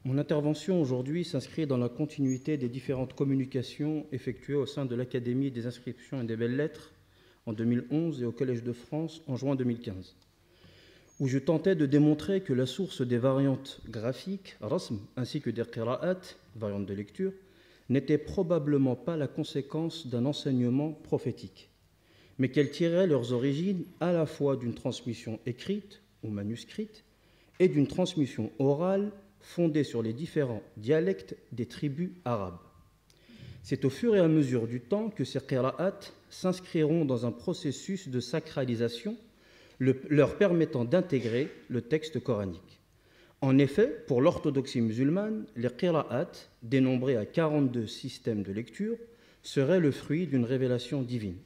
Mon intervention aujourd'hui s'inscrit dans la continuité des différentes communications effectuées au sein de l'Académie des inscriptions et des belles-lettres en 2011 et au Collège de France en juin 2015, où je tentais de démontrer que la source des variantes graphiques, rasm, ainsi que des qira'at, variantes de lecture, n'était probablement pas la conséquence d'un enseignement prophétique, mais qu'elles tiraient leurs origines à la fois d'une transmission écrite ou manuscrite et d'une transmission orale fondée sur les différents dialectes des tribus arabes. C'est au fur et à mesure du temps que ces qira'at s'inscriront dans un processus de sacralisation leur permettant d'intégrer le texte coranique. En effet, pour l'orthodoxie musulmane, les qira'at, dénombrés à 42 systèmes de lecture, seraient le fruit d'une révélation divine.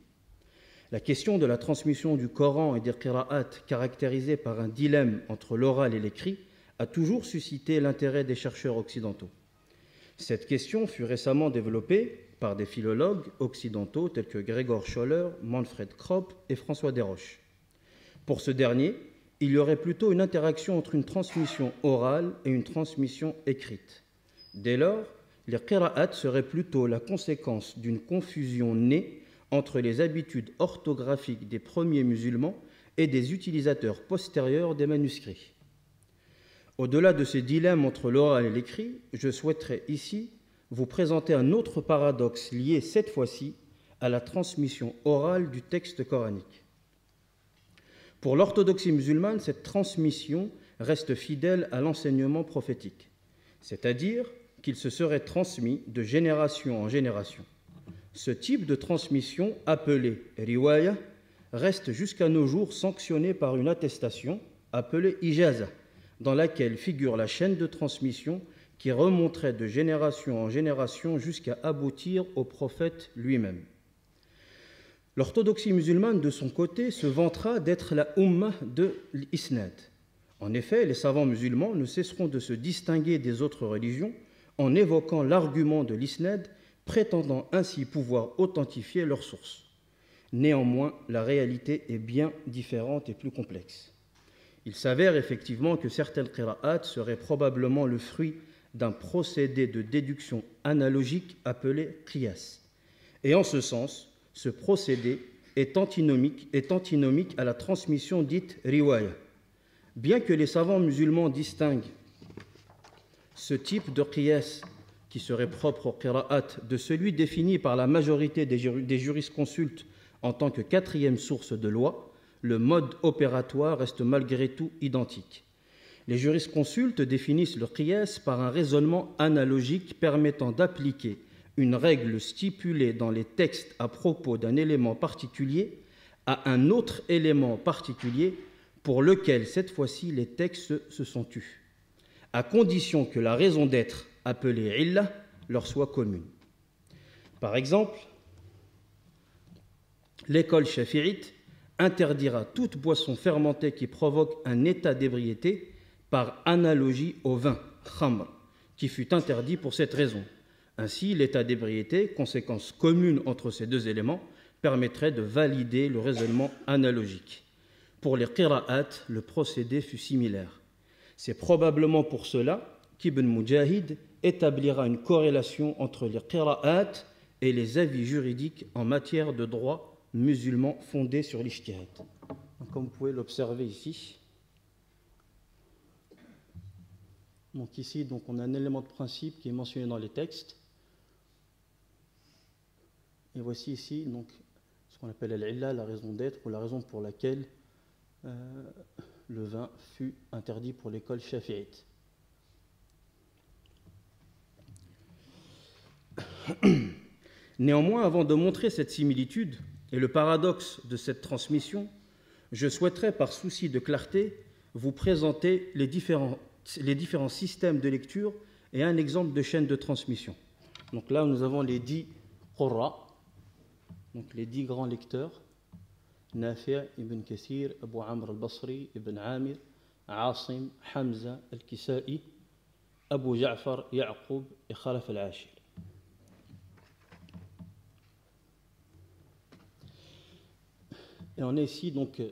La question de la transmission du Coran et des qira'at, caractérisée par un dilemme entre l'oral et l'écrit, a toujours suscité l'intérêt des chercheurs occidentaux. Cette question fut récemment développée par des philologues occidentaux tels que Gregor Scholler, Manfred Kropp et François Desroches. Pour ce dernier, il y aurait plutôt une interaction entre une transmission orale et une transmission écrite. Dès lors, les qira'at seraient plutôt la conséquence d'une confusion née entre les habitudes orthographiques des premiers musulmans et des utilisateurs postérieurs des manuscrits. Au-delà de ces dilemmes entre l'oral et l'écrit, je souhaiterais ici vous présenter un autre paradoxe lié cette fois-ci à la transmission orale du texte coranique. Pour l'orthodoxie musulmane, cette transmission reste fidèle à l'enseignement prophétique, c'est-à-dire qu'il se serait transmis de génération en génération. Ce type de transmission, appelé riwaya, reste jusqu'à nos jours sanctionné par une attestation appelée ijaza, dans laquelle figure la chaîne de transmission qui remonterait de génération en génération jusqu'à aboutir au prophète lui-même. L'orthodoxie musulmane, de son côté, se vantera d'être la ummah de l'isnad. En effet, les savants musulmans ne cesseront de se distinguer des autres religions en évoquant l'argument de l'isnad, prétendant ainsi pouvoir authentifier leurs sources. Néanmoins, la réalité est bien différente et plus complexe. Il s'avère effectivement que certaines qira'at seraient probablement le fruit d'un procédé de déduction analogique appelé qiyas. Et en ce sens, ce procédé est antinomique à la transmission dite riwaya. Bien que les savants musulmans distinguent ce type de qiyas qui serait propre aux qira'at de celui défini par la majorité des jurisconsultes en tant que quatrième source de loi, le mode opératoire reste malgré tout identique. Les jurisconsultes définissent le qiyas par un raisonnement analogique permettant d'appliquer une règle stipulée dans les textes à propos d'un élément particulier à un autre élément particulier pour lequel, cette fois-ci, les textes se sont tus, à condition que la raison d'être, appelée illah, leur soit commune. Par exemple, l'école shafi'ite interdira toute boisson fermentée qui provoque un état d'ébriété par analogie au vin, khamr, qui fut interdit pour cette raison. Ainsi, l'état d'ébriété, conséquence commune entre ces deux éléments, permettrait de valider le raisonnement analogique. Pour les qira'at, le procédé fut similaire. C'est probablement pour cela qu'Ibn Mujahid établira une corrélation entre les qira'at et les avis juridiques en matière de droit musulman fondés sur l'ijtihad. Comme vous pouvez l'observer ici. Donc ici, donc, on a un élément de principe qui est mentionné dans les textes. Et voici ici donc, ce qu'on appelle al-illa, la raison d'être, ou la raison pour laquelle le vin fut interdit pour l'école shafi'ite. Néanmoins, avant de montrer cette similitude et le paradoxe de cette transmission, je souhaiterais, par souci de clarté, vous présenter les différents systèmes de lecture et un exemple de chaîne de transmission. Donc là, nous avons les 10 qurra, donc les 10 grands lecteurs, Nafi', Ibn Kathir, Abu Amr al-Basri, Ibn Amir, Asim, Hamza, al-Kisa'i, Abu Ja'far, Ya'qub et Khalaf al-Ashir. Et on a ici donc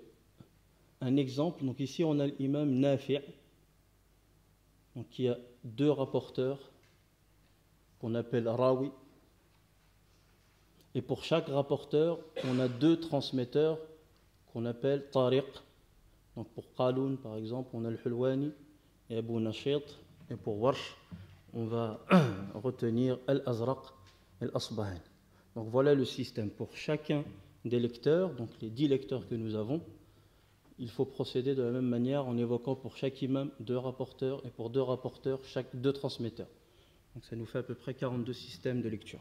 un exemple. Donc ici on a l'imam Nafi', donc qui a 2 rapporteurs qu'on appelle rawi. Et pour chaque rapporteur, on a 2 transmetteurs qu'on appelle tariq. Donc pour Qaloun, par exemple, on a le Hulwani et Abu Nashit. Et pour Warsh, on va retenir Al-Azraq et Al-Asbahan. Donc voilà le système. Pour chacun des lecteurs, donc les 10 lecteurs que nous avons, il faut procéder de la même manière en évoquant pour chaque imam 2 rapporteurs et pour 2 rapporteurs, 2 transmetteurs. Donc ça nous fait à peu près 42 systèmes de lecture.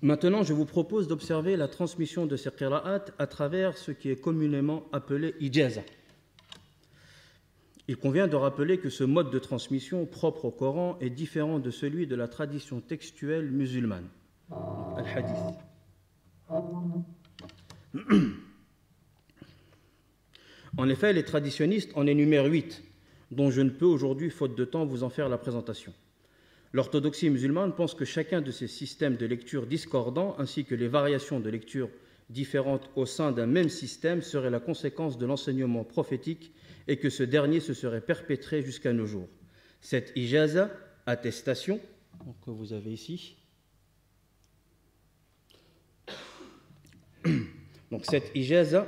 Maintenant, je vous propose d'observer la transmission de ces qira'at à travers ce qui est communément appelé ijaza. Il convient de rappeler que ce mode de transmission propre au Coran est différent de celui de la tradition textuelle musulmane, al-hadith. En effet, les traditionnistes en énumèrent 8, dont je ne peux aujourd'hui, faute de temps, vous en faire la présentation. L'orthodoxie musulmane pense que chacun de ces systèmes de lecture discordants, ainsi que les variations de lecture différentes au sein d'un même système, seraient la conséquence de l'enseignement prophétique et que ce dernier se serait perpétré jusqu'à nos jours. Cette ijaza, attestation, que vous avez ici, donc cette ijaza,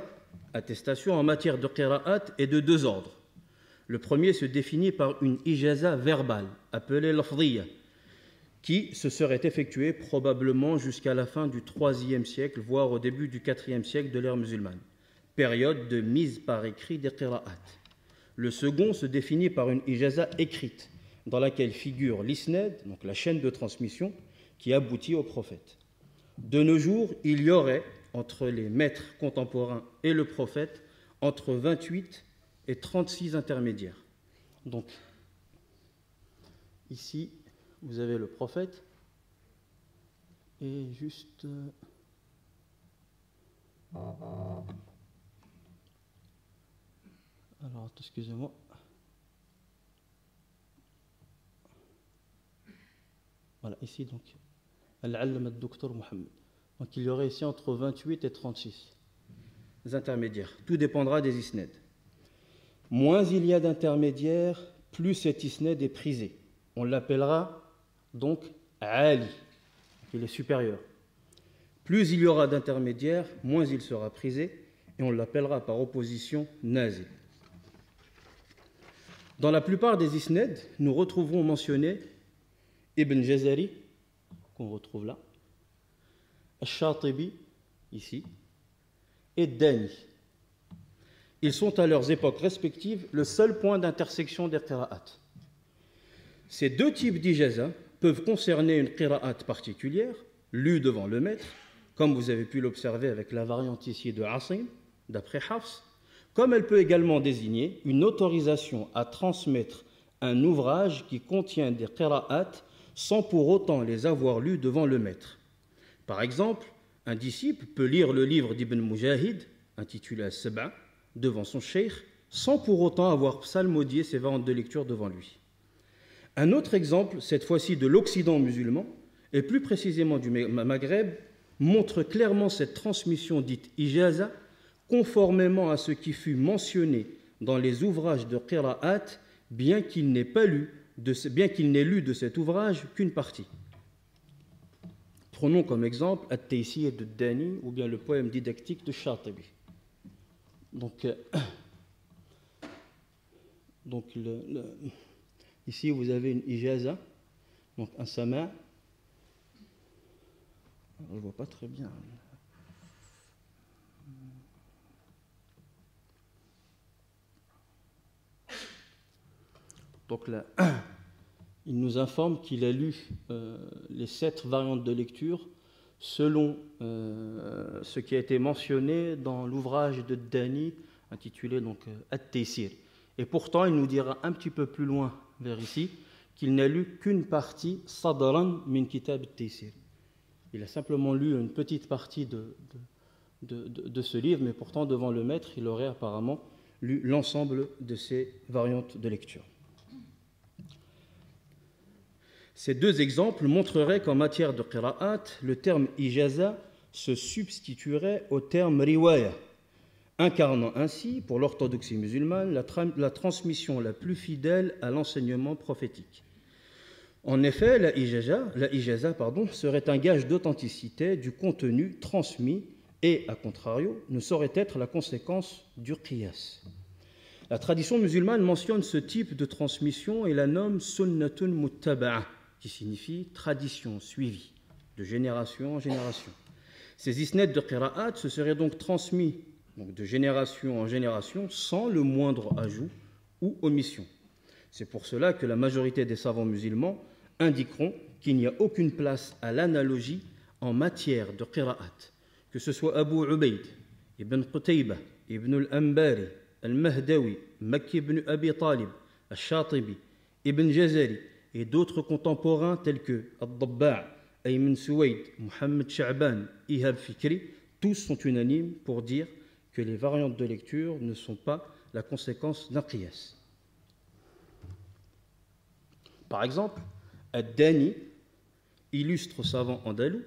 attestation en matière de qira'at est de 2 ordres. Le premier se définit par une ijaza verbale, appelée lafdhiya, qui se serait effectuée probablement jusqu'à la fin du IIIe siècle, voire au début du IVe siècle de l'ère musulmane, période de mise par écrit des qira'at. Le second se définit par une ijaza écrite, dans laquelle figure l'isnad, donc la chaîne de transmission, qui aboutit au prophète. De nos jours, il y aurait, entre les maîtres contemporains et le prophète, entre 28 et 36 intermédiaires. Donc, ici, vous avez le prophète, et juste... Alors, excusez-moi. Voilà, ici, donc, Al-Allam al-Doktor Mohammed. Donc, il y aurait ici entre 28 et 36 intermédiaires. Tout dépendra des isnad. Moins il y a d'intermédiaires, plus cet isnad est prisé. On l'appellera donc Ali, il est supérieur. Plus il y aura d'intermédiaires, moins il sera prisé, et on l'appellera par opposition Nazil. Dans la plupart des isnad, nous retrouverons mentionné Ibn Jazari, qu'on retrouve là, Al-Shatibi, ici, et Dani. Ils sont à leurs époques respectives le seul point d'intersection des qira'at. Ces 2 types d'ijaza peuvent concerner une qira'at particulière, lue devant le maître, comme vous avez pu l'observer avec la variante ici de Asim, d'après Hafs, comme elle peut également désigner une autorisation à transmettre un ouvrage qui contient des qira'at sans pour autant les avoir lus devant le maître. Par exemple, un disciple peut lire le livre d'Ibn Mujahid, intitulé As-Sab'a, devant son cheikh, sans pour autant avoir psalmodié ses variantes de lecture devant lui. Un autre exemple, cette fois-ci de l'Occident musulman, et plus précisément du Maghreb, montre clairement cette transmission dite ijaza, conformément à ce qui fut mentionné dans les ouvrages de qira'at, bien qu'il n'ait lu de cet ouvrage qu'une partie. Prenons comme exemple At-Taysir de Dani ou bien le poème didactique de Shatibi. Donc ici vous avez une ijaza, donc un sama. Je ne vois pas très bien. Donc là, il nous informe qu'il a lu les 7 variantes de lecture selon ce qui a été mentionné dans l'ouvrage de Dani intitulé donc At-Taysir. Et pourtant, il nous dira un petit peu plus loin vers ici qu'il n'a lu qu'une partie Sadran min Kitab At-Taysir. Il a simplement lu une petite partie de ce livre, mais pourtant devant le maître, il aurait apparemment lu l'ensemble de ces variantes de lecture. Ces 2 exemples montreraient qu'en matière de qira'at, le terme ijaza se substituerait au terme riwaya, incarnant ainsi, pour l'orthodoxie musulmane, la transmission la plus fidèle à l'enseignement prophétique. En effet, la ijaza serait un gage d'authenticité du contenu transmis et, à contrario, ne saurait être la conséquence du qiyas. La tradition musulmane mentionne ce type de transmission et la nomme sunnatun muttaba'a, qui signifie tradition suivie, de génération en génération. Ces isnad de qira'at se seraient donc transmis de génération en génération sans le moindre ajout ou omission. C'est pour cela que la majorité des savants musulmans indiqueront qu'il n'y a aucune place à l'analogie en matière de qira'at, que ce soit Abu Ubayd, Ibn Qutayba, Ibn al-Anbari, Al-Mahdawi, Makki ibn Abi Talib, Al-Shatibi, Ibn Jazari et d'autres contemporains tels que Al-Dabba', Ayman Suwayd, Muhammad Sha'ban, Ihab Fikri, tous sont unanimes pour dire que les variantes de lecture ne sont pas la conséquence d'un qiyas. Par exemple, Ad-Dani, illustre savant andalou,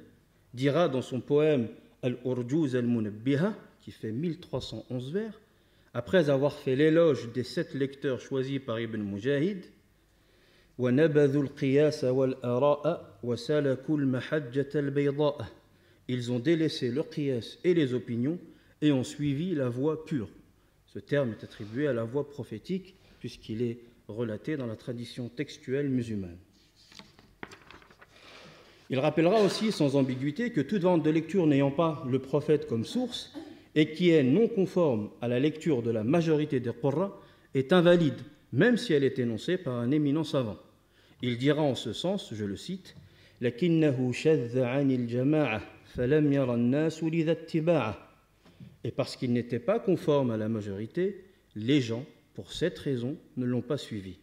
dira dans son poème Al-Urjuz al-Munabbiha, qui fait 1311 vers, après avoir fait l'éloge des 7 lecteurs choisis par Ibn Mujahid, وَنَبَذُوا الْقِيَاسَ وَالْآرَاءَ وَسَلَكُوا الْمَحَجَّةَ الْبَيْضَاءَ. Ils ont délaissé le qiyas et les opinions et ont suivi la voie pure. Ce terme est attribué à la voie prophétique puisqu'il est relaté dans la tradition textuelle musulmane. Il rappellera aussi sans ambiguïté que toute variante de lecture n'ayant pas le prophète comme source et qui est non conforme à la lecture de la majorité des qurra est invalide, même si elle est énoncée par un éminent savant. Il dira en ce sens, je le cite, « لَكِنَّهُ شَذَّ عَنِ الْجَمَاعَةِ فَلَمْ يَرَ النَّاسُ لِذَا اتِّبَاعَهُ » Et parce qu'il n'était pas conforme à la majorité, les gens, pour cette raison, ne l'ont pas suivi.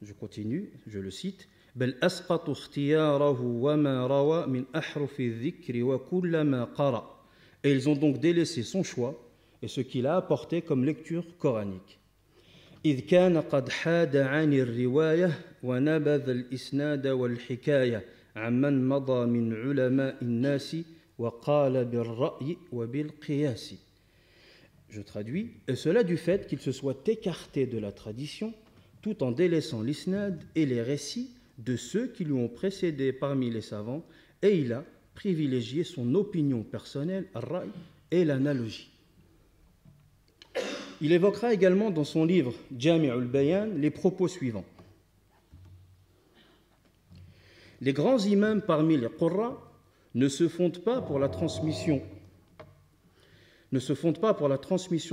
Je continue, je le cite, بل أسقط اختياره وما روى من أحرف الذكر وكل ما قرأ. Et ils ont donc délaissé son choix et ce qu'il a apporté comme lecture coranique. إذ كان قد حاد عن الرواية ونبذ الإسناد والحكاية عمن مضى من علماء الناس وقال بالرأي وبالقياس. Je traduis, et cela du fait qu'il se soit écarté de la tradition tout en délaissant l'isnad et les récits de ceux qui lui ont précédé parmi les savants, et il a privilégié son opinion personnelle, ar-ra'i, et l'analogie. Il évoquera également dans son livre Jami'ul Bayan les propos suivants. Les grands imams parmi les qurra ne se fondent pas pour la transmission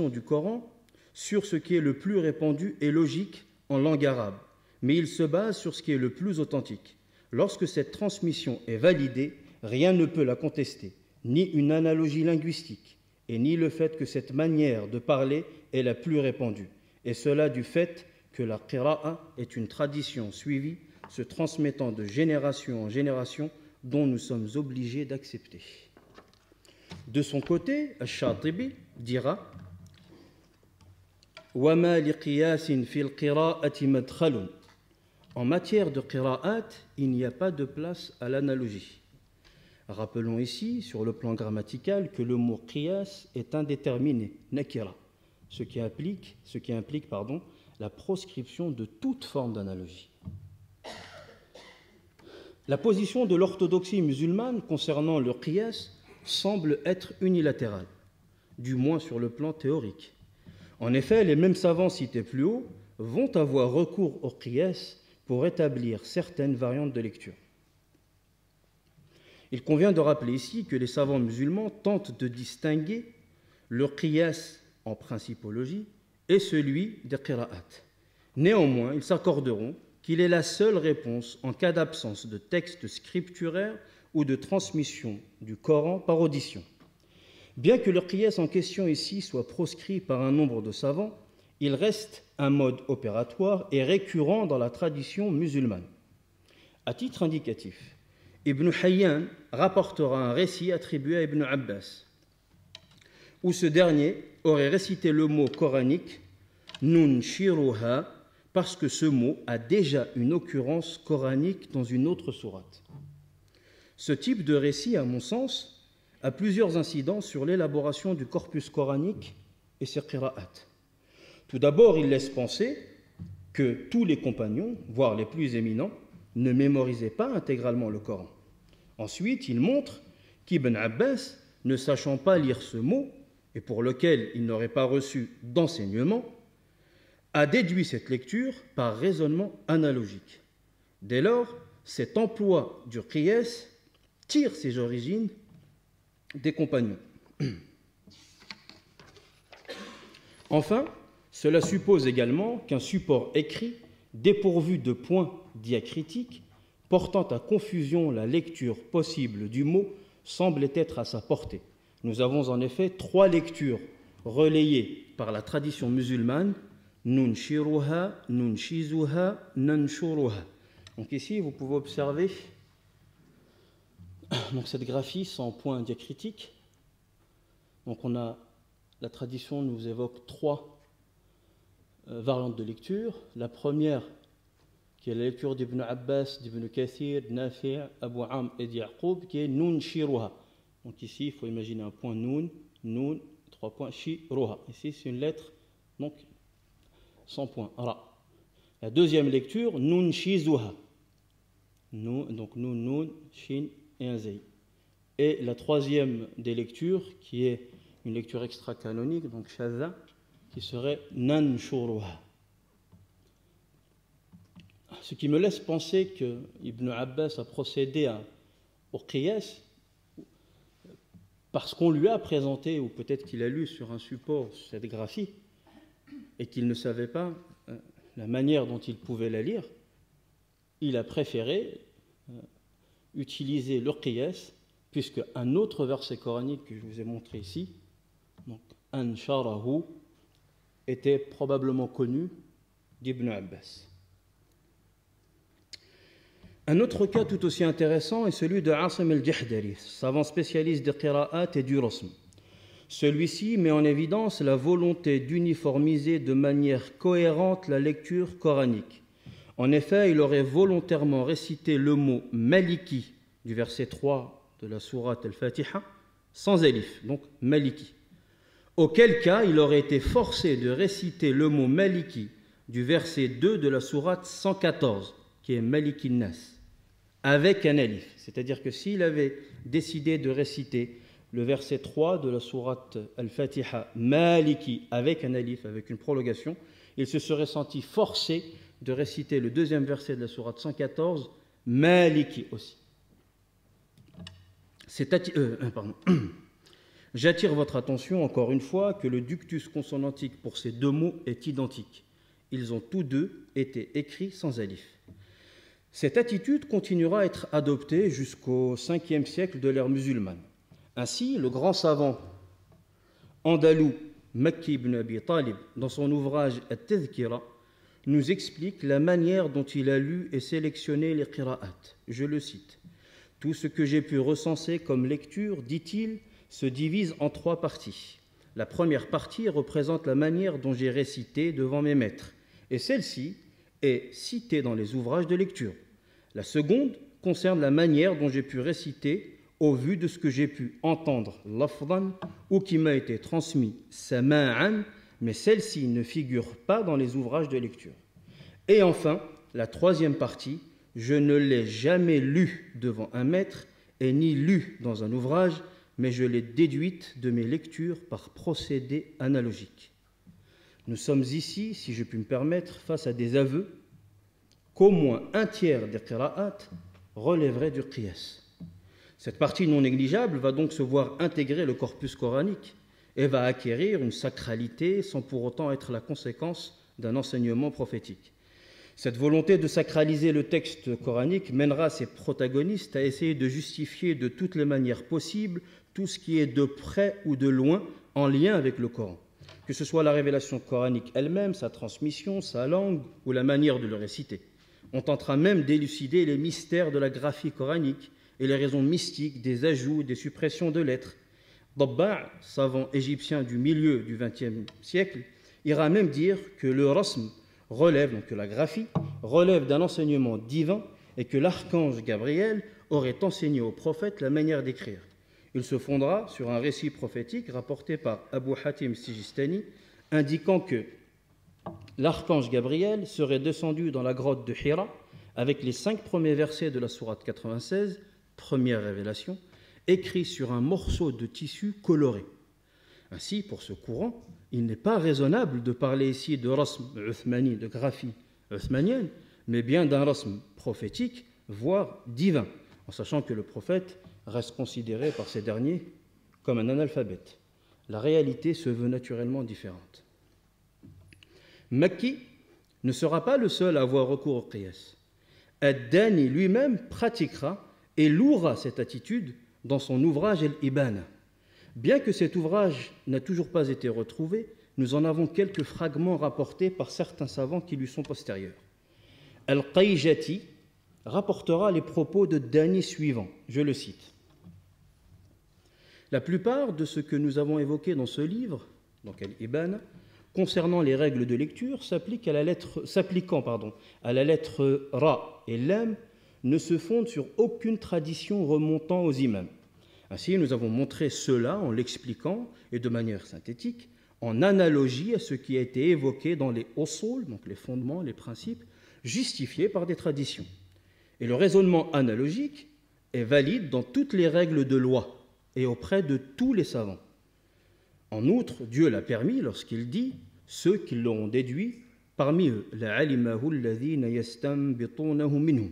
du Coran sur ce qui est le plus répandu et logique en langue arabe, mais ils se basent sur ce qui est le plus authentique. Lorsque cette transmission est validée, rien ne peut la contester, ni une analogie linguistique, et ni le fait que cette manière de parler est la plus répandue, et cela du fait que la qira'a est une tradition suivie, se transmettant de génération en génération, dont nous sommes obligés d'accepter. De son côté, Ash-Shatibi dira « وَمَا لِقِيَاسٍ فِي الْقِرَاءَةِ مَدْخَلٌ » En matière de qira'at, il n'y a pas de place à l'analogie. Rappelons ici, sur le plan grammatical, que le mot qiyas est indéterminé, nakira, ce qui implique la proscription de toute forme d'analogie. La position de l'orthodoxie musulmane concernant le qiyas semble être unilatérale, du moins sur le plan théorique. En effet, les mêmes savants cités plus haut vont avoir recours au qiyas pour établir certaines variantes de lecture. Il convient de rappeler ici que les savants musulmans tentent de distinguer le qiyas en principologie et celui des qira'at. Néanmoins, ils s'accorderont qu'il est la seule réponse en cas d'absence de texte scripturaire ou de transmission du Coran par audition. Bien que le qiyas en question ici soit proscrit par un nombre de savants, il reste un mode opératoire et récurrent dans la tradition musulmane. À titre indicatif, Ibn Hayyan rapportera un récit attribué à Ibn Abbas, où ce dernier aurait récité le mot coranique « nun shiruha » parce que ce mot a déjà une occurrence coranique dans une autre sourate. Ce type de récit, à mon sens, a plusieurs incidences sur l'élaboration du corpus coranique et ses qira'at. Tout d'abord, il laisse penser que tous les compagnons, voire les plus éminents, ne mémorisaient pas intégralement le Coran. Ensuite, il montre qu'Ibn Abbas, ne sachant pas lire ce mot, et pour lequel il n'aurait pas reçu d'enseignement, a déduit cette lecture par raisonnement analogique. Dès lors, cet emploi du qiyas tire ses origines des compagnons. Enfin, cela suppose également qu'un support écrit, dépourvu de points diacritiques, portant à confusion la lecture possible du mot, semble être à sa portée. Nous avons en effet 3 lectures relayées par la tradition musulmane, nunshiruha, nunshizuha, nanshuruha. Donc ici, vous pouvez observer donc cette graphie sans point diacritique. Donc on a, la tradition nous évoque 3 variantes de lecture. La première, qui est la lecture d'Ibn Abbas, d'Ibn Kathir, Nafi', Abu Amr et d'Yaqub, qui est nunshiruha. Donc ici, il faut imaginer un point nun, 3 points, shiruha. Ici, c'est une lettre, donc sans point, ra. La deuxième lecture, nunshizuha. Donc nun, shin et un zay. Et la troisième des lectures, qui est une lecture extra-canonique, donc shadha, qui serait nanshuruha. Ce qui me laisse penser que Ibn Abbas a procédé au qiyas parce qu'on lui a présenté, ou peut-être qu'il a lu sur un support cette graphie, et qu'il ne savait pas la manière dont il pouvait la lire, il a préféré utiliser le qiyas, puisque un autre verset coranique que je vous ai montré ici, donc Ansharahu, était probablement connu d'Ibn Abbas. Un autre cas tout aussi intéressant est celui de Asim al-Jahdari, savant spécialiste des qira'at et du rasm. Celui-ci met en évidence la volonté d'uniformiser de manière cohérente la lecture coranique. En effet, il aurait volontairement récité le mot « maliki » du verset 3 de la sourate al-Fatiha sans alif, donc « maliki ». Auquel cas, il aurait été forcé de réciter le mot « maliki » du verset 2 de la sourate 114, qui est « maliki nas », avec un alif. C'est-à-dire que s'il avait décidé de réciter le verset 3 de la sourate al-Fatiha « maliki » avec un alif, avec une prolongation, il se serait senti forcé de réciter le deuxième verset de la sourate 114, Maliki aussi. J'attire votre attention encore une fois que le ductus consonantique pour ces deux mots est identique. Ils ont tous deux été écrits sans alif. Cette attitude continuera à être adoptée jusqu'au 5e siècle de l'ère musulmane. Ainsi, le grand savant andalou Makki ibn Abi Talib, dans son ouvrage At-Tadhkira, nous explique la manière dont il a lu et sélectionné les qira'at. Je le cite. « Tout ce que j'ai pu recenser comme lecture, dit-il, se divise en 3 parties. La première partie représente la manière dont j'ai récité devant mes maîtres, et celle-ci est citée dans les ouvrages de lecture. La seconde concerne la manière dont j'ai pu réciter au vu de ce que j'ai pu entendre lafdan ou qui m'a été transmis sama'an, mais celle-ci ne figure pas dans les ouvrages de lecture. Et enfin, la troisième partie, je ne l'ai jamais lue devant un maître et ni lue dans un ouvrage, mais je l'ai déduite de mes lectures par procédé analogique. Nous sommes ici, si je puis me permettre, face à des aveux qu'au moins un tiers des qira'at relèverait du qiyas. Cette partie non négligeable va donc se voir intégrer le corpus coranique et va acquérir une sacralité sans pour autant être la conséquence d'un enseignement prophétique. Cette volonté de sacraliser le texte coranique mènera ses protagonistes à essayer de justifier de toutes les manières possibles tout ce qui est de près ou de loin en lien avec le Coran. Que ce soit la révélation coranique elle-même, sa transmission, sa langue ou la manière de le réciter. On tentera même d'élucider les mystères de la graphie coranique et les raisons mystiques des ajouts et des suppressions de lettres. Dabba', savant égyptien du milieu du XXe siècle, ira même dire que le rasm relève, donc que la graphie, relève d'un enseignement divin et que l'archange Gabriel aurait enseigné au prophète la manière d'écrire. Il se fondera sur un récit prophétique rapporté par Abu Hatim Sijistani, indiquant que l'archange Gabriel serait descendu dans la grotte de Hira avec les 5 premiers versets de la sourate 96, première révélation, écrits sur un morceau de tissu coloré. Ainsi, pour ce courant, il n'est pas raisonnable de parler ici de rasm uthmani, de graphie uthmanienne, mais bien d'un rasm prophétique, voire divin, en sachant que le prophète reste considéré par ces derniers comme un analphabète. La réalité se veut naturellement différente. Makki ne sera pas le seul à avoir recours au qiyas. Ad-Dani lui-même pratiquera et louera cette attitude dans son ouvrage Al-Ibana. Bien que cet ouvrage n'a toujours pas été retrouvé, nous en avons quelques fragments rapportés par certains savants qui lui sont postérieurs. Al-Qayjati rapportera les propos de Dani suivants, je le cite. La plupart de ce que nous avons évoqué dans ce livre, donc Al-Ibana, concernant les règles de lecture, s'appliquant à la lettre Ra et Lam, ne se fondent sur aucune tradition remontant aux imams. Ainsi, nous avons montré cela en l'expliquant, et de manière synthétique, en analogie à ce qui a été évoqué dans les usul, donc les fondements, les principes, justifiés par des traditions. Et le raisonnement analogique est valide dans toutes les règles de loi et auprès de tous les savants. En outre, Dieu l'a permis lorsqu'il dit « ceux qui l'auront déduit, parmi eux, la'alimahu alladhina yastanbitunahu minhum ».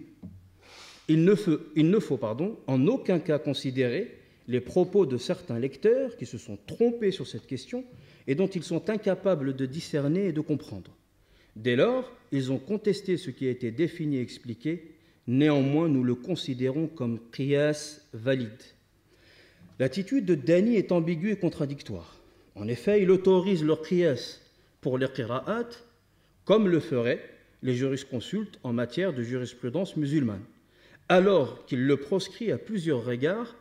Il ne faut en aucun cas considérer les propos de certains lecteurs qui se sont trompés sur cette question et dont ils sont incapables de discerner et de comprendre. Dès lors, ils ont contesté ce qui a été défini et expliqué. Néanmoins, nous le considérons comme qiyas valide. L'attitude de Dani est ambiguë et contradictoire. En effet, il autorise leur qiyas pour les qira'at comme le feraient les jurisconsultes en matière de jurisprudence musulmane, alors qu'il proscrit à plusieurs égards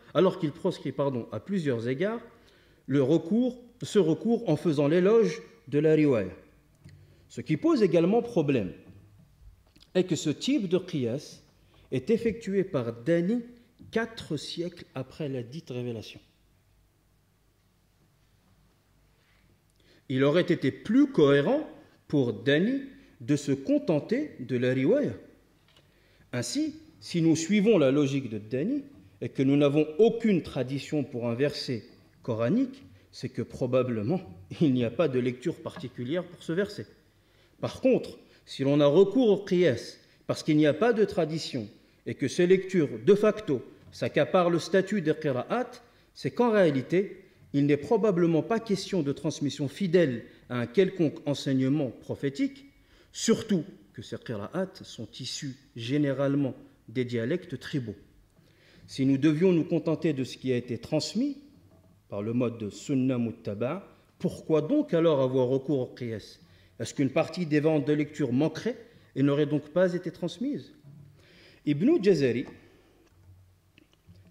ce recours en faisant l'éloge de la riwaya. Ce qui pose également problème est que ce type de qiyas est effectué par Dani 4 siècles après la dite révélation. Il aurait été plus cohérent pour Dani de se contenter de la riwaya. Ainsi, si nous suivons la logique de Dani et que nous n'avons aucune tradition pour un verset coranique, c'est que probablement il n'y a pas de lecture particulière pour ce verset. Par contre, si l'on a recours au qiyas parce qu'il n'y a pas de tradition et que ces lectures, de facto, s'accaparent le statut des qira'at, c'est qu'en réalité, il n'est probablement pas question de transmission fidèle à un quelconque enseignement prophétique, surtout que ces qira'at sont issus généralement des dialectes tribaux. Si nous devions nous contenter de ce qui a été transmis par le mode de sunna muttaba, pourquoi donc alors avoir recours au qiyas? Est-ce qu'une partie des ventes de lecture manquerait et n'aurait donc pas été transmise? Ibn Jazari,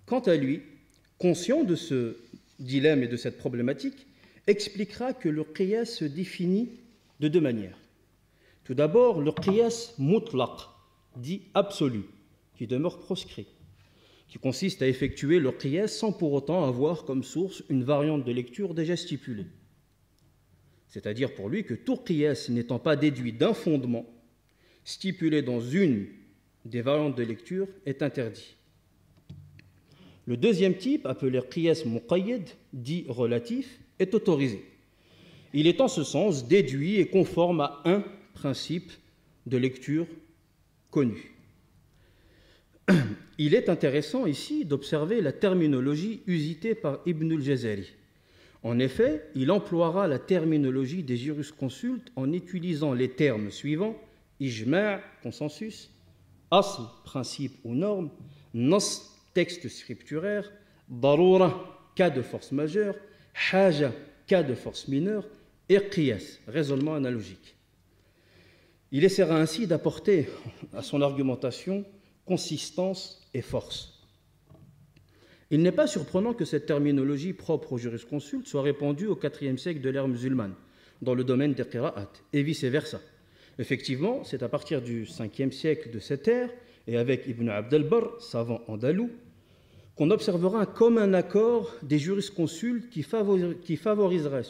quant à lui, conscient de ce dilemme et de cette problématique, expliquera que le qiyas se définit de 2 manières. Tout d'abord, le qiyas mutlaq, dit absolu, qui demeure proscrit, qui consiste à effectuer le qiyas sans pour autant avoir comme source une variante de lecture déjà stipulée. C'est-à-dire pour lui que tout qiyas n'étant pas déduit d'un fondement stipulé dans une des variantes de lecture est interdit. Le deuxième type, appelé qiyas muqayyad, dit relatif, est autorisé. Il est en ce sens déduit et conforme à un principe de lecture connu. Il est intéressant ici d'observer la terminologie usitée par Ibn al-Jazari. En effet, il emploiera la terminologie des jurisconsultes en utilisant les termes suivants: ijma', consensus, asl, principe ou norme, nas, texte scripturaire, darura, cas de force majeure, haja, cas de force mineure, et qiyas, raisonnement analogique. Il essaiera ainsi d'apporter à son argumentation consistance et force. Il n'est pas surprenant que cette terminologie propre aux jurisconsultes soit répandue au IVe siècle de l'ère musulmane, dans le domaine des qira'at, et vice-versa. Effectivement, c'est à partir du 5e siècle de cette ère, et avec Ibn Abd al-Barr, savant andalou, qu'on observera comme un accord des jurisconsultes qui favoriserait,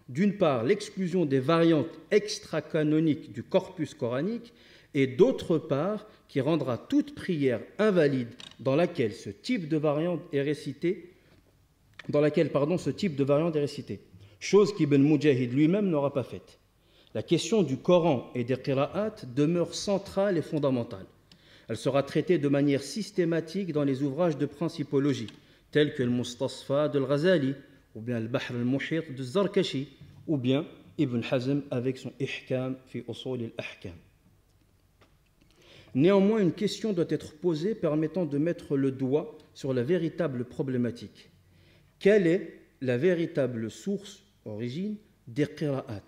d'une part, l'exclusion des variantes extra-canoniques du corpus coranique et d'autre part, qui rendra toute prière invalide dans laquelle ce type de variante est récité, chose qu'Ibn Mujahid lui-même n'aura pas faite. La question du Coran et des qira'at demeure centrale et fondamentale. Elle sera traitée de manière systématique dans les ouvrages de principologie, tels que le Mustasfa de Al-Ghazali, ou bien le Bahr al-Muhit de Zarkashi, ou bien Ibn Hazm avec son Ihkam fi usul al-Ahkam. Néanmoins, une question doit être posée permettant de mettre le doigt sur la véritable problématique. Quelle est la véritable source, origine, des qira'at?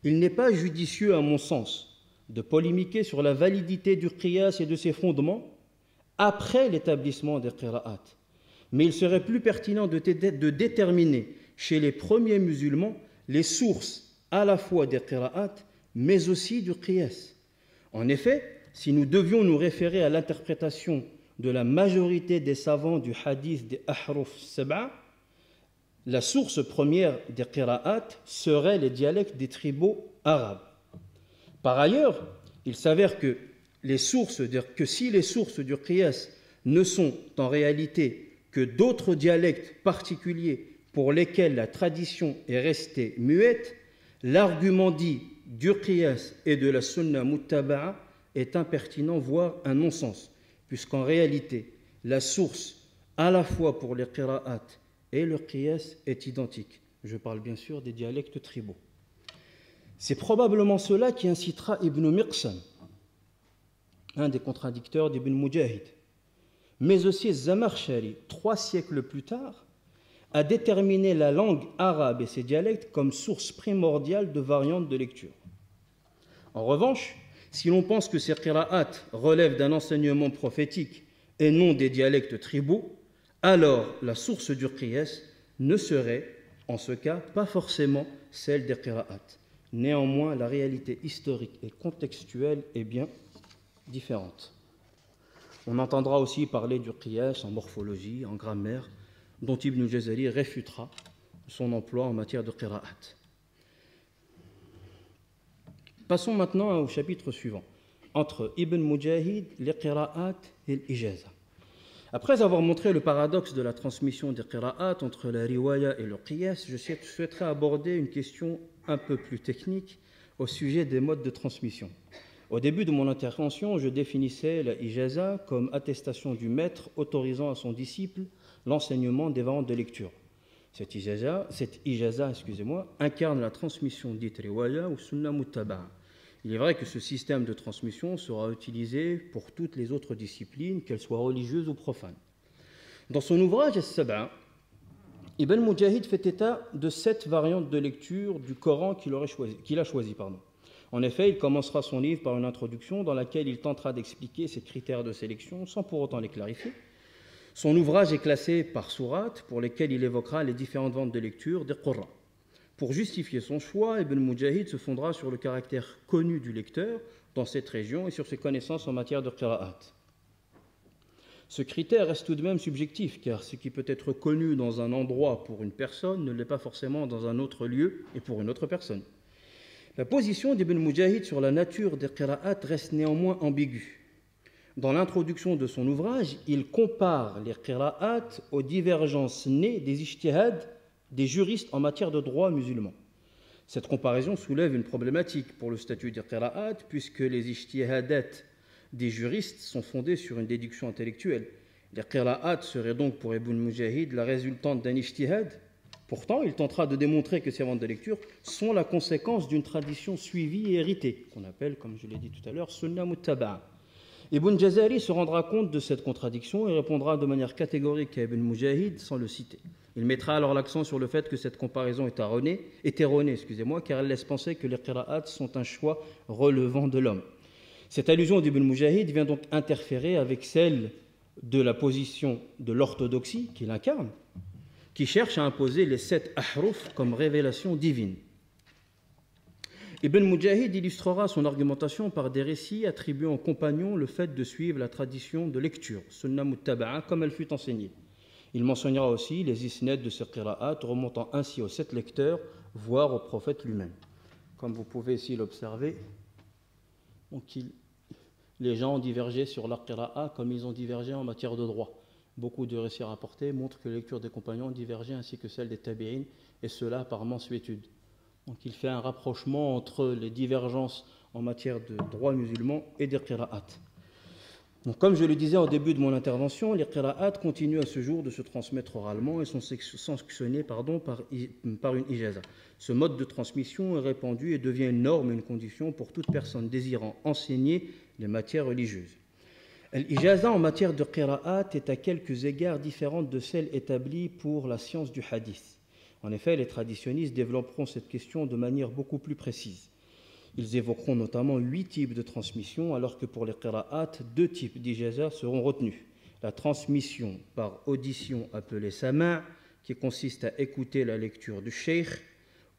Il n'est pas judicieux, à mon sens, de polémiquer sur la validité du qiyas et de ses fondements après l'établissement des qira'at. Mais il serait plus pertinent de déterminer chez les premiers musulmans les sources à la fois des qira'at, mais aussi du qiyas. En effet, si nous devions nous référer à l'interprétation de la majorité des savants du hadith des Ahruf Sab'a, la source première des qira'at serait les dialectes des tribus arabes. Par ailleurs, il s'avère que si les sources du qiyas ne sont en réalité que d'autres dialectes particuliers pour lesquels la tradition est restée muette, l'argument dit du qiyas et de la sunna muttaba'a est impertinent, voire un non-sens, puisqu'en réalité, la source à la fois pour les qira'at et le qiyas est identique. Je parle bien sûr des dialectes tribaux. C'est probablement cela qui incitera Ibn Miqsam, un des contradicteurs d'Ibn Mujahid, mais aussi Zamakhshari, 3 siècles plus tard, à déterminer la langue arabe et ses dialectes comme source primordiale de variantes de lecture. En revanche, si l'on pense que ces qira'at relèvent d'un enseignement prophétique et non des dialectes tribaux, alors la source du qiyas ne serait, en ce cas, pas forcément celle des qira'at. Néanmoins, la réalité historique et contextuelle est bien différente. On entendra aussi parler du qiyas en morphologie, en grammaire, dont Ibn Jazari réfutera son emploi en matière de qira'at. Passons maintenant au chapitre suivant, entre Ibn Mujahid, les qira'at et l'ijaza. Après avoir montré le paradoxe de la transmission des qira'at entre la riwaya et le qiyas, je souhaiterais aborder une question un peu plus technique au sujet des modes de transmission. Au début de mon intervention, je définissais la ijaza comme attestation du maître autorisant à son disciple l'enseignement des variantes de lecture. Cette ijaza, incarne la transmission dite riwaya ou sunna muttaba'a. Il est vrai que ce système de transmission sera utilisé pour toutes les autres disciplines, qu'elles soient religieuses ou profanes. Dans son ouvrage As-Sab'a, Ibn Mujahid fait état de 7 variantes de lecture du Coran qu'il a choisi. En effet, il commencera son livre par une introduction dans laquelle il tentera d'expliquer ses critères de sélection sans pour autant les clarifier. Son ouvrage est classé par sourates pour lesquelles il évoquera les différentes variantes de lecture des Qur'an. Pour justifier son choix, Ibn Mujahid se fondera sur le caractère connu du lecteur dans cette région et sur ses connaissances en matière de qira'at. Ce critère reste tout de même subjectif, car ce qui peut être connu dans un endroit pour une personne ne l'est pas forcément dans un autre lieu et pour une autre personne. La position d'Ibn Mujahid sur la nature des qira'at reste néanmoins ambiguë. Dans l'introduction de son ouvrage, il compare les qira'at aux divergences nées des ijtihad des juristes en matière de droit musulman. Cette comparaison soulève une problématique pour le statut des qira'at, puisque les ijtihadat des juristes sont fondés sur une déduction intellectuelle. Les qira'at seraient donc pour Ibn Mujahid la résultante d'un ijtihad. Pourtant, il tentera de démontrer que ces variantes de lecture sont la conséquence d'une tradition suivie et héritée, qu'on appelle, comme je l'ai dit tout à l'heure, sunna muttaba'a. Ibn Jazari se rendra compte de cette contradiction et répondra de manière catégorique à Ibn Mujahid sans le citer. Il mettra alors l'accent sur le fait que cette comparaison est erronée, car elle laisse penser que les qira'at sont un choix relevant de l'homme. Cette allusion d'Ibn Mujahid vient donc interférer avec celle de la position de l'orthodoxie qu'il incarne, qui cherche à imposer les 7 ahruf comme révélation divine. Ibn Mujahid illustrera son argumentation par des récits attribuant aux compagnons le fait de suivre la tradition de lecture, sunnah muttaba'a, comme elle fut enseignée. Il mentionnera aussi les isnad de ces qira'at, remontant ainsi aux 7 lecteurs, voire au prophète lui-même. Comme vous pouvez ici l'observer, les gens ont divergé sur la qira'a comme ils ont divergé en matière de droit. Beaucoup de récits rapportés montrent que la lecture des compagnons ont divergé ainsi que celle des tabi'in, et cela par mansuétude. Donc il fait un rapprochement entre les divergences en matière de droit musulman et des qira'at. Donc, comme je le disais au début de mon intervention, les qira'at continuent à ce jour de se transmettre oralement et sont sanctionnés par une ijaza. Ce mode de transmission est répandu et devient une norme et une condition pour toute personne désirant enseigner les matières religieuses. L'ijaza en matière de qira'at est à quelques égards différente de celle établie pour la science du hadith. En effet, les traditionnistes développeront cette question de manière beaucoup plus précise. Ils évoqueront notamment 8 types de transmission, alors que pour les qira'at, 2 types d'ijaza seront retenus. La transmission par audition appelée sama', qui consiste à écouter la lecture du cheikh,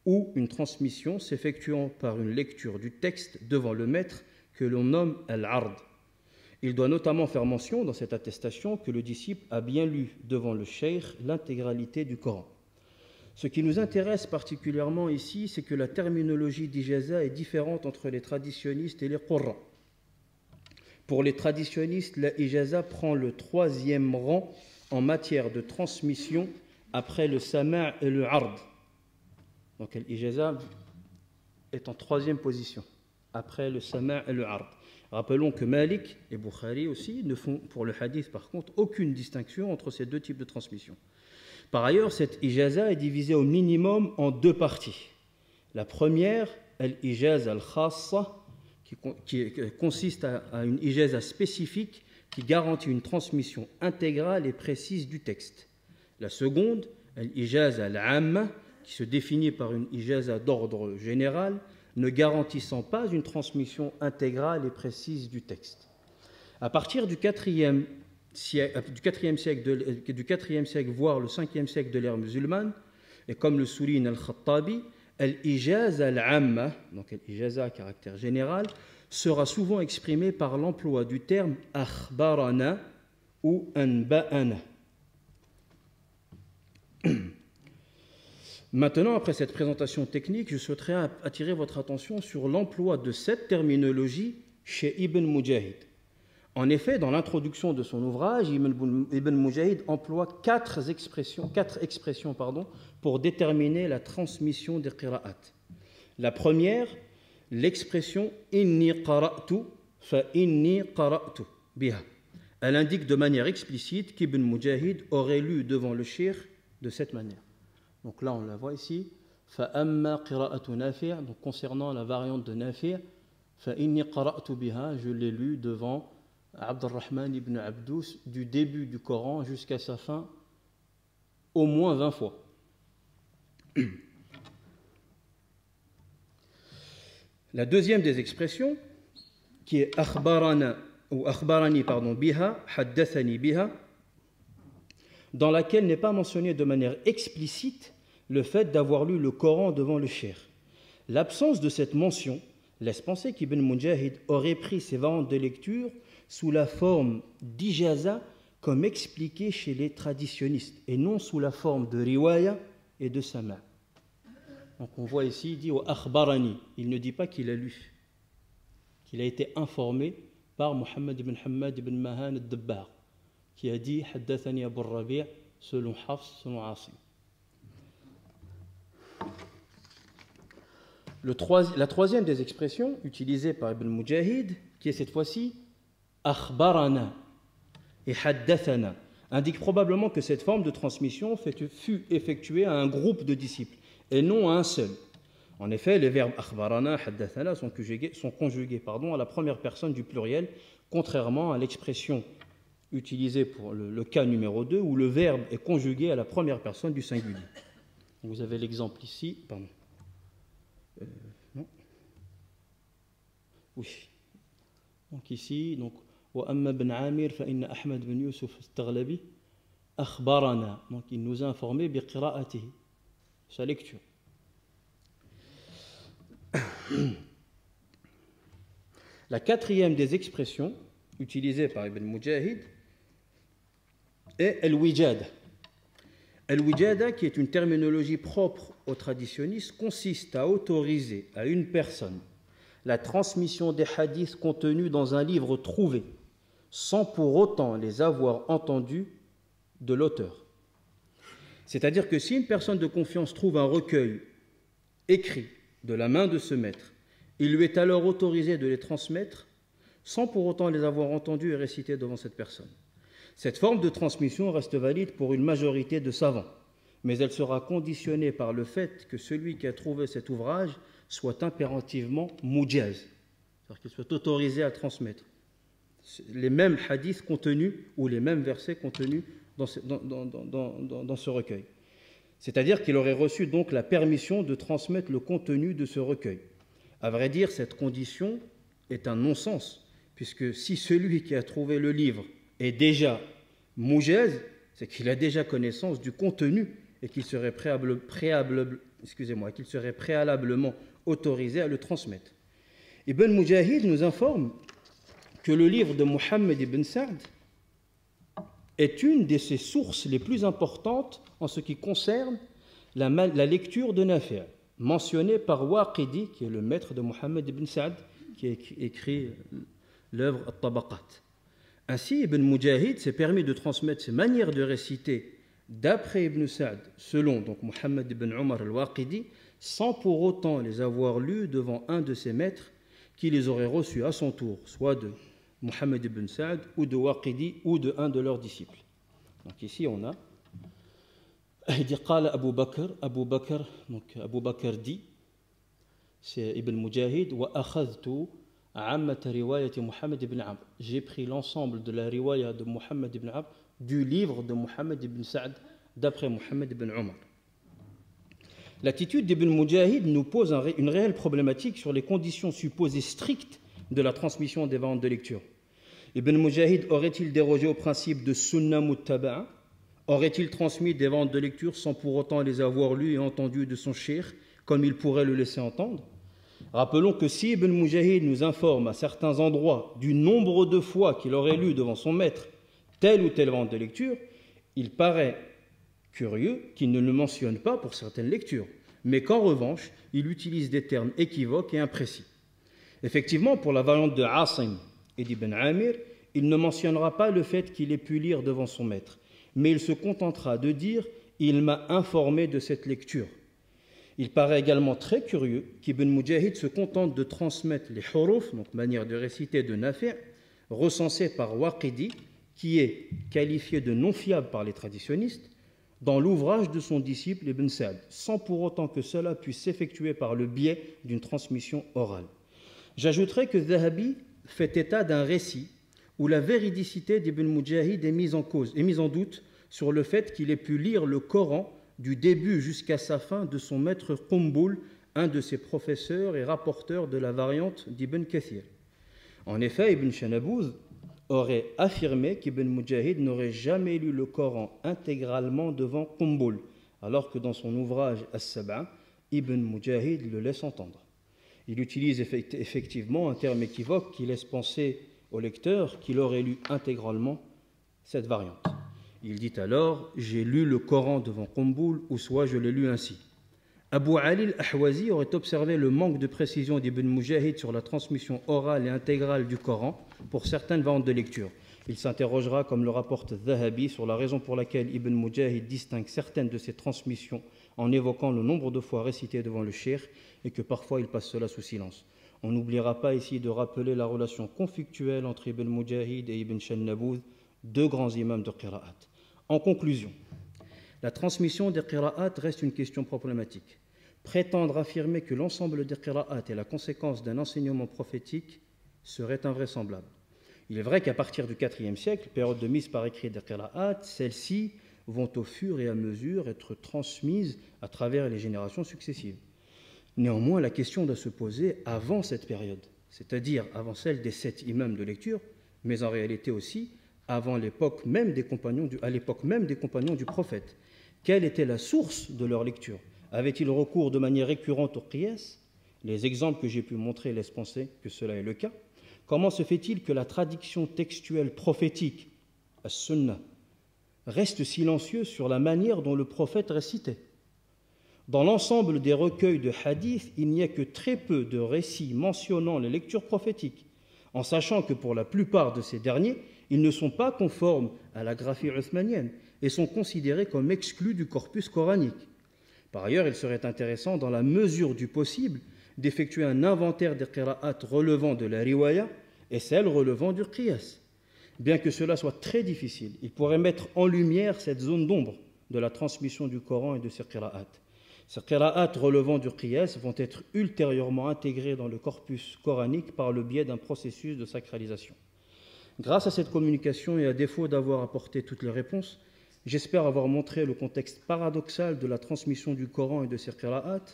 ou une transmission s'effectuant par une lecture du texte devant le maître, que l'on nomme al-ard. Il doit notamment faire mention dans cette attestation que le disciple a bien lu devant le cheikh l'intégralité du Coran. Ce qui nous intéresse particulièrement ici, c'est que la terminologie d'ijaza est différente entre les traditionnistes et les qurra. Pour les traditionnistes, la ijaza prend le 3e rang en matière de transmission après le sama' et le ard. Donc l'ijaza est en 3e position après le sama' et le ard. Rappelons que Malik et Bukhari aussi ne font pour le hadith par contre aucune distinction entre ces 2 types de transmission. Par ailleurs, cette ijaza est divisée au minimum en 2 parties. La première, l'ijaza al-khassa, qui consiste à une ijaza spécifique qui garantit une transmission intégrale et précise du texte. La seconde, l'ijaza al-amma, qui se définit par une ijaza d'ordre général, ne garantissant pas une transmission intégrale et précise du texte. À partir du 4e siècle, voire le 5e siècle de l'ère musulmane, et comme le souligne Al-Khattabi, l'ijaza al-amma, donc l'ijaza à caractère général, sera souvent exprimée par l'emploi du terme akhbarana ou anba'ana. Maintenant, après cette présentation technique, je souhaiterais attirer votre attention sur l'emploi de cette terminologie chez Ibn Mujahid. En effet, dans l'introduction de son ouvrage, Ibn Mujahid emploie 4 expressions pour déterminer la transmission des qira'at. La première, l'expression « inni qara'tu fa inni qara'tu biha ». Elle indique de manière explicite qu'Ibn Mujahid aurait lu devant le cheikh de cette manière. Donc là, on la voit ici. فَأَمَّا قِرَاءَةُ نَافِعٍ, donc concernant la variante de Nafi', فَإِنِّي قَرَأْتُ بِهَا, je l'ai lu devant Abdurrahman ibn Abdous du début du Coran jusqu'à sa fin, au moins 20 fois. La deuxième des expressions, qui est akhbarana ou akhbarani biha, haddathani biha, dans laquelle n'est pas mentionné de manière explicite le fait d'avoir lu le Coran devant le cheikh. L'absence de cette mention laisse penser qu'Ibn Mujahid aurait pris ses variantes de lecture sous la forme d'ijaza comme expliqué chez les traditionnistes et non sous la forme de riwaya et de sama'. Donc on voit ici, il dit au akhbarani, il ne dit pas qu'il a lu, qu'il a été informé par Muhammad ibn Hamad ibn Mahan al-Dabbar, qui a dit Haddathani Abu Rabi' selon Hafs, selon Asim. La troisième des expressions utilisées par Ibn Mujahid, qui est cette fois-ci akhbarana et haddathana, indique probablement que cette forme de transmission fut effectuée à un groupe de disciples et non à un seul. En effet, les verbes akhbarana et haddathana sont conjugués à la première personne du pluriel, contrairement à l'expression utilisée pour le cas numéro 2, où le verbe est conjugué à la première personne du singulier. Vous avez l'exemple ici. Non. Oui. Donc ici, وأما بن عامر فإن أحمد بن يوسف التغلبي أخبرنا. Donc il nous a informé بقراءته, sa lecture. La quatrième des expressions utilisées par Ibn Mujahid est al-wijada. Al-wijada, qui est une terminologie propre aux traditionnistes, consiste à autoriser à une personne la transmission des hadiths contenus dans un livre trouvé, sans pour autant les avoir entendus de l'auteur. C'est-à-dire que si une personne de confiance trouve un recueil écrit de la main de ce maître, il lui est alors autorisé de les transmettre sans pour autant les avoir entendus et récités devant cette personne. Cette forme de transmission reste valide pour une majorité de savants, mais elle sera conditionnée par le fait que celui qui a trouvé cet ouvrage soit impérativement mujaz, c'est-à-dire qu'il soit autorisé à transmettre les mêmes hadiths contenus ou les mêmes versets contenus dans ce recueil. C'est-à-dire qu'il aurait reçu donc la permission de transmettre le contenu de ce recueil. À vrai dire, cette condition est un non-sens, puisque si celui qui a trouvé le livre est déjà mujaz, c'est qu'il a déjà connaissance du contenu et qu'il serait préalablement autorisé à le transmettre. Ibn Mujahid nous informe que le livre de Muhammad ibn Sa'd est une de ses sources les plus importantes en ce qui concerne la lecture de Nafi', mentionnée par Waqidi, qui est le maître de Muhammad ibn Sa'd, qui a écrit l'œuvre At-Tabaqat. Ainsi, Ibn Mujahid s'est permis de transmettre ses manières de réciter d'après Ibn Sa'd, selon donc Muhammad ibn Umar al-Waqidi, sans pour autant les avoir lus devant un de ses maîtres qui les aurait reçus à son tour, soit de Muhammad ibn Sa'd ou de Waqidi ou de un de leurs disciples. Donc ici on a il dit Qala Abu Bakr dit, c'est Ibn Mujahid, wa akhadhtu ammata riwayati Muhammad ibn Amr. J'ai pris l'ensemble de la riwaya de Muhammad ibn Amr du livre de Muhammad ibn Sa'd d'après Muhammad ibn Umar. L'attitude d'Ibn Mujahid nous pose une réelle problématique sur les conditions supposées strictes de la transmission des variantes de lecture. Ibn Mujahid aurait-il dérogé au principe de Sunnah Muttaba'a? Aurait-il transmis des variantes de lecture sans pour autant les avoir lues et entendues de son cheikh, comme il pourrait le laisser entendre? Rappelons que si Ibn Mujahid nous informe à certains endroits du nombre de fois qu'il aurait lu devant son maître telle ou telle variante de lecture, il paraît curieux qu'il ne le mentionne pas pour certaines lectures, mais qu'en revanche, il utilise des termes équivoques et imprécis. Effectivement, pour la variante de Asim et d'Ibn Amir, il ne mentionnera pas le fait qu'il ait pu lire devant son maître, mais il se contentera de dire « il m'a informé de cette lecture ». Il paraît également très curieux qu'Ibn Mujahid se contente de transmettre les huruf, donc manière de réciter de Nafi', recensés par Waqidi, qui est qualifié de non fiable par les traditionnistes, dans l'ouvrage de son disciple Ibn Sa'd, sans pour autant que cela puisse s'effectuer par le biais d'une transmission orale. J'ajouterai que Zahabi fait état d'un récit où la véridicité d'Ibn Mujahid est mise en cause, est mise en doute sur le fait qu'il ait pu lire le Coran du début jusqu'à sa fin de son maître Qumbul, un de ses professeurs et rapporteurs de la variante d'Ibn Kathir. En effet, Ibn Shanabouz aurait affirmé qu'Ibn Mujahid n'aurait jamais lu le Coran intégralement devant Qumbul, alors que dans son ouvrage As-Sab'a, Ibn Mujahid le laisse entendre. Il utilise effectivement un terme équivoque qui laisse penser au lecteur qu'il aurait lu intégralement cette variante. Il dit alors « j'ai lu le Coran devant Qumbul » ou soit « je l'ai lu ainsi ». Abu Ali al-Ahwazi aurait observé le manque de précision d'Ibn Mujahid sur la transmission orale et intégrale du Coran pour certaines variantes de lecture. Il s'interrogera, comme le rapporte Zahabi, sur la raison pour laquelle Ibn Mujahid distingue certaines de ses transmissions en évoquant le nombre de fois récitées devant le cheikh et que parfois il passe cela sous silence. On n'oubliera pas ici de rappeler la relation conflictuelle entre Ibn Mujahid et Ibn Shanabouz, deux grands imams de qira'at. En conclusion, la transmission des qira'at reste une question problématique. Prétendre affirmer que l'ensemble des qira'at est la conséquence d'un enseignement prophétique serait invraisemblable. Il est vrai qu'à partir du IVe siècle, période de mise par écrit des qira'at, celles-ci vont au fur et à mesure être transmises à travers les générations successives. Néanmoins, la question doit se poser avant cette période, c'est-à-dire avant celle des 7 imams de lecture, mais en réalité aussi avant l'époque même des compagnons du prophète. Quelle était la source de leur lecture? Avait-il recours de manière récurrente au qiyas? Les exemples que j'ai pu montrer laissent penser que cela est le cas. Comment se fait-il que la tradition textuelle prophétique, as-sunnah, reste silencieuse sur la manière dont le prophète récitait? Dans l'ensemble des recueils de hadiths, il n'y a que très peu de récits mentionnant les lectures prophétiques, en sachant que pour la plupart de ces derniers, ils ne sont pas conformes à la graphie uthmanienne et sont considérés comme exclus du corpus coranique. Par ailleurs, il serait intéressant, dans la mesure du possible, d'effectuer un inventaire des qira'at relevant de la riwaya et celles relevant du qiyas. Bien que cela soit très difficile, il pourrait mettre en lumière cette zone d'ombre de la transmission du Coran et de ses qira'at. Ces qira'at relevant du qiyas vont être ultérieurement intégrés dans le corpus coranique par le biais d'un processus de sacralisation. Grâce à cette communication et à défaut d'avoir apporté toutes les réponses, j'espère avoir montré le contexte paradoxal de la transmission du Coran et de ses qira'at.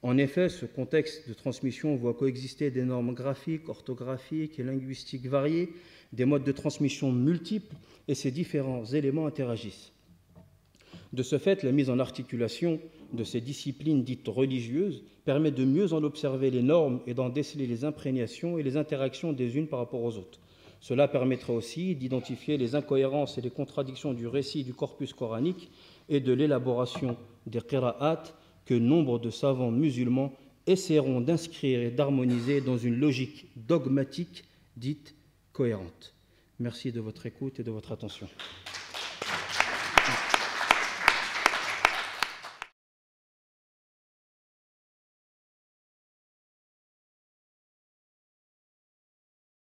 En effet, ce contexte de transmission voit coexister des normes graphiques, orthographiques et linguistiques variées, des modes de transmission multiples, et ces différents éléments interagissent. De ce fait, la mise en articulation de ces disciplines dites religieuses permet de mieux en observer les normes et d'en déceler les imprégnations et les interactions des unes par rapport aux autres. Cela permettra aussi d'identifier les incohérences et les contradictions du récit du corpus coranique et de l'élaboration des qira'at que nombre de savants musulmans essaieront d'inscrire et d'harmoniser dans une logique dogmatique dite cohérente. Merci de votre écoute et de votre attention.